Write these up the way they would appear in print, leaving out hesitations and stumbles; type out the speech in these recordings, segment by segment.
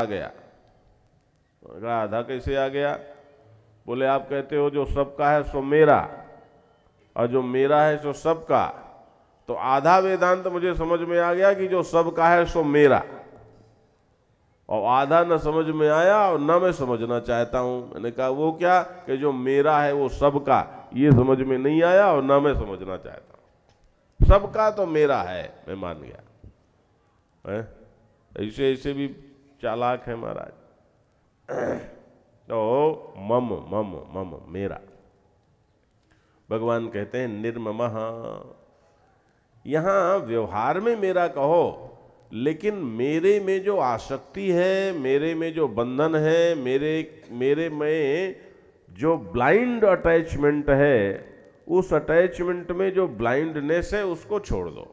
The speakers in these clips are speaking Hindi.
आ गया। आधा कैसे आ गया? बोले आप कहते हो जो सबका है सो मेरा, और जो मेरा है सो सबका। तो आधा वेदांत मुझे समझ में आ गया कि जो सबका है सो मेरा, और आधा न समझ में आया और न मैं समझना चाहता हूं। मैंने कहा वो क्या कि जो मेरा है वो सबका, ये समझ में नहीं आया और न मैं समझना चाहता हूं। सबका तो मेरा है, मैं मान गया। ऐसे ऐसे भी चालाक है महाराज। तो मम मम मम मेरा, भगवान कहते हैं निर्ममः। यहां व्यवहार में मेरा कहो, लेकिन मेरे में जो आसक्ति है, मेरे में जो बंधन है, मेरे में जो ब्लाइंड अटैचमेंट है, उस अटैचमेंट में जो ब्लाइंडनेस है उसको छोड़ दो।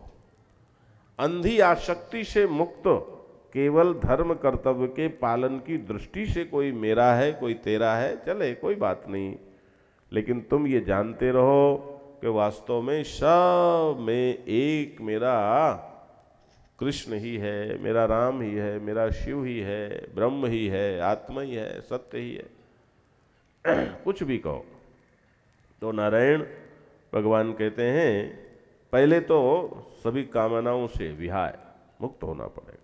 अंधी आसक्ति से मुक्त, केवल धर्म कर्तव्य के पालन की दृष्टि से कोई मेरा है कोई तेरा है, चले कोई बात नहीं, लेकिन तुम ये जानते रहो कि वास्तव में सब में एक मेरा कृष्ण ही है, मेरा राम ही है, मेरा शिव ही है, ब्रह्म ही है, आत्मा ही है, सत्य ही है। कुछ भी कहो। तो नारायण भगवान कहते हैं पहले तो सभी कामनाओं से विहाय मुक्त होना पड़ेगा।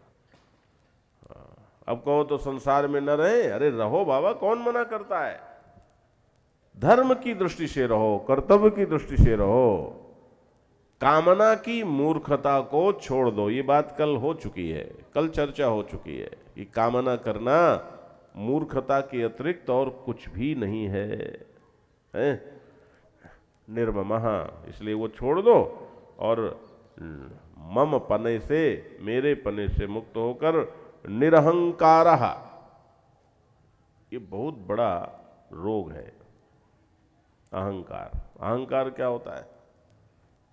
अब कहो तो संसार में न रहे, अरे रहो बाबा, कौन मना करता है। धर्म की दृष्टि से रहो, कर्तव्य की दृष्टि से रहो, कामना की मूर्खता को छोड़ दो। ये बात कल हो चुकी है, कल चर्चा हो चुकी है कि कामना करना मूर्खता के अतिरिक्त और कुछ भी नहीं है, निर्ममः। इसलिए वो छोड़ दो और मम पने से, मेरे पने से मुक्त होकर निरहंकारः। ये बहुत बड़ा रोग है अहंकार। अहंकार क्या होता है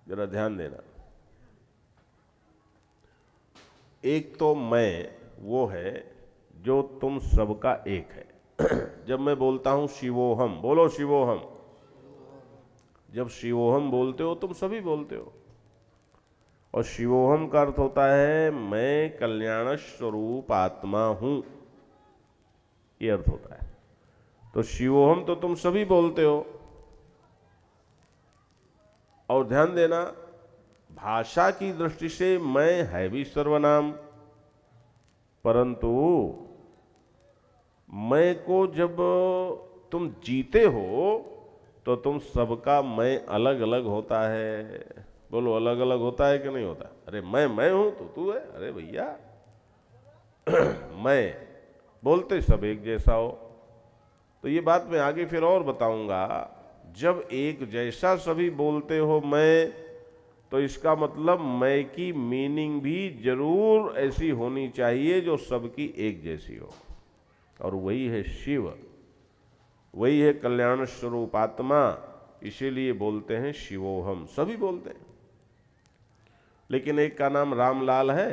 जरा ध्यान देना। एक तो मैं वो है जो तुम सबका एक है। जब मैं बोलता हूं शिवोहम, बोलो शिवोहम, जब शिवोहम बोलते हो तुम सभी बोलते हो। और शिवोहम का अर्थ होता है मैं कल्याण स्वरूप आत्मा हूं, ये अर्थ होता है। तो शिवोहम तो तुम सभी बोलते हो। और ध्यान देना, भाषा की दृष्टि से मैं है भी सर्वनाम, परंतु मैं को जब तुम जीते हो तो तुम सबका मैं अलग अलग होता है। बोलो अलग अलग होता है कि नहीं होता? अरे मैं हूं तो तू है, अरे भैया मैं बोलते सब एक जैसा हो। तो ये बात मैं आगे फिर और बताऊंगा। जब एक जैसा सभी बोलते हो मैं, तो इसका मतलब मैं की मीनिंग भी जरूर ऐसी होनी चाहिए जो सबकी एक जैसी हो, और वही है शिव, वही है कल्याण स्वरूप आत्मा। इसीलिए बोलते हैं शिवोहम, सभी बोलते हैं। लेकिन एक का नाम रामलाल है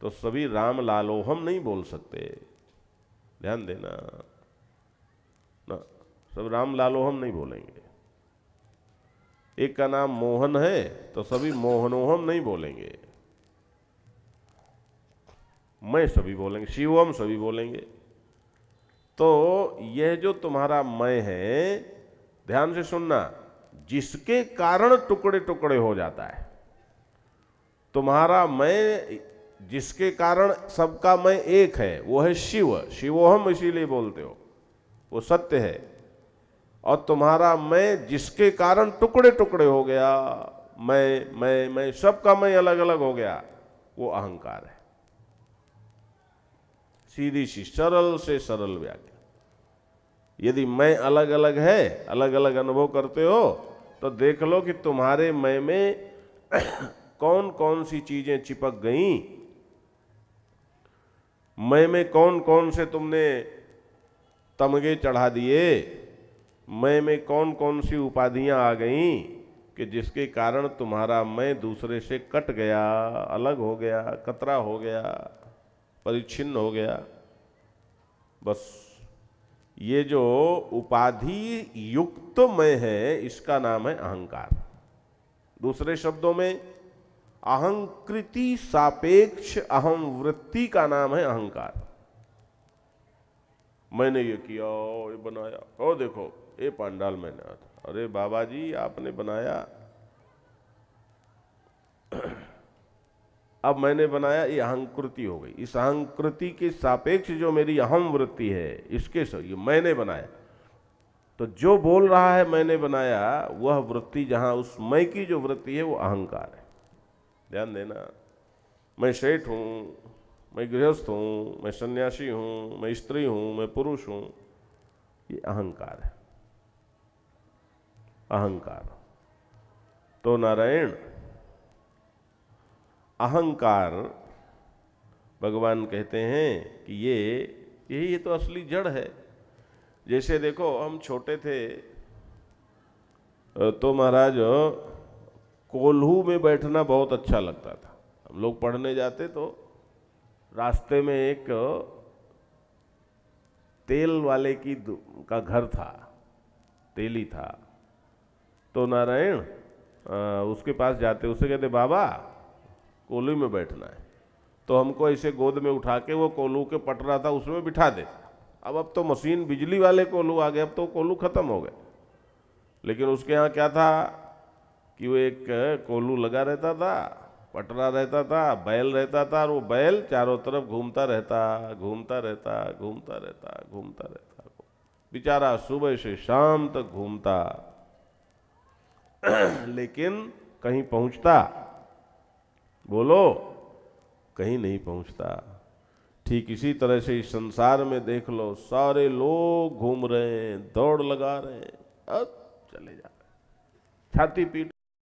तो सभी रामलालोहम नहीं बोल सकते, ध्यान देना ना, सब रामलालोहम नहीं बोलेंगे। एक का नाम मोहन है तो सभी मोहनोहम नहीं बोलेंगे, मैं सभी बोलेंगे, शिवोहम सभी बोलेंगे। तो यह जो तुम्हारा मैं है, ध्यान से सुनना, जिसके कारण टुकड़े टुकड़े हो जाता है, तुम्हारा मैं जिसके कारण सबका मैं एक है, वो है शिव, शिवोहम इसीलिए बोलते हो, वो सत्य है। और तुम्हारा मैं जिसके कारण टुकड़े टुकड़े हो गया, मैं सबका मैं अलग अलग हो गया, वो अहंकार है। सीधी सी सरल से सरल व्याख्या। यदि मैं अलग अलग है, अलग अलग अनुभव करते हो, तो देख लो कि तुम्हारे मैं में कौन कौन सी चीजें चिपक गईं, मैं में कौन कौन से तुमने तमगे चढ़ा दिए, मैं में कौन कौन सी उपाधियां आ गईं कि जिसके कारण तुम्हारा मैं दूसरे से कट गया, अलग हो गया, कतरा हो गया, परिच्छिन्न हो गया। बस ये जो उपाधि युक्त मैं है, इसका नाम है अहंकार। दूसरे शब्दों में अहंकृति सापेक्ष अहम वृत्ति का नाम है अहंकार। मैंने ये किया, ये बनाया, ओ देखो ये पांडाल मैंने आता। अरे बाबा जी आपने बनाया, अब मैंने बनाया, ये अहंकृति हो गई। इस अहंकृति के सापेक्ष जो मेरी अहम वृत्ति है, इसके ये मैंने बनाया। तो जो बोल रहा है मैंने बनाया, वह वृत्ति जहां उस मैं की जो वृत्ति है वो अहंकार है। ध्यान देना, मैं सेठ हूं, मैं गृहस्थ हूं, मैं सन्यासी हूं, मैं स्त्री हूं, मैं पुरुष हूं, ये अहंकार है, अहंकार। तो नारायण अहंकार भगवान कहते हैं कि ये तो असली जड़ है। जैसे देखो हम छोटे थे तो महाराज कोल्हू में बैठना बहुत अच्छा लगता था। हम लोग पढ़ने जाते तो रास्ते में एक तेल वाले का घर था, तेली था। तो नारायण उसके पास जाते, उससे कहते बाबा कोल्हू में बैठना है। तो हमको ऐसे गोद में उठा के वो कोल्हू के पटरा था उसमें बिठा दे। अब तो मशीन बिजली वाले कोल्हू आ गए, अब तो कोल्हू खत्म हो गए। लेकिन उसके यहाँ क्या था कि वो एक कोल्हू लगा रहता था, पटरा रहता था, बैल रहता था, और वो बैल चारों तरफ घूमता रहता, घूमता रहता, घूमता रहता, घूमता रहता। बेचारा सुबह से शाम तक घूमता लेकिन कहीं पहुंचता? बोलो, कहीं नहीं पहुंचता। ठीक इसी तरह से इस संसार में देख लो, सारे लोग घूम रहे हैं, दौड़ लगा रहे हैं, अब चले जा रहे हैं, छाती पीट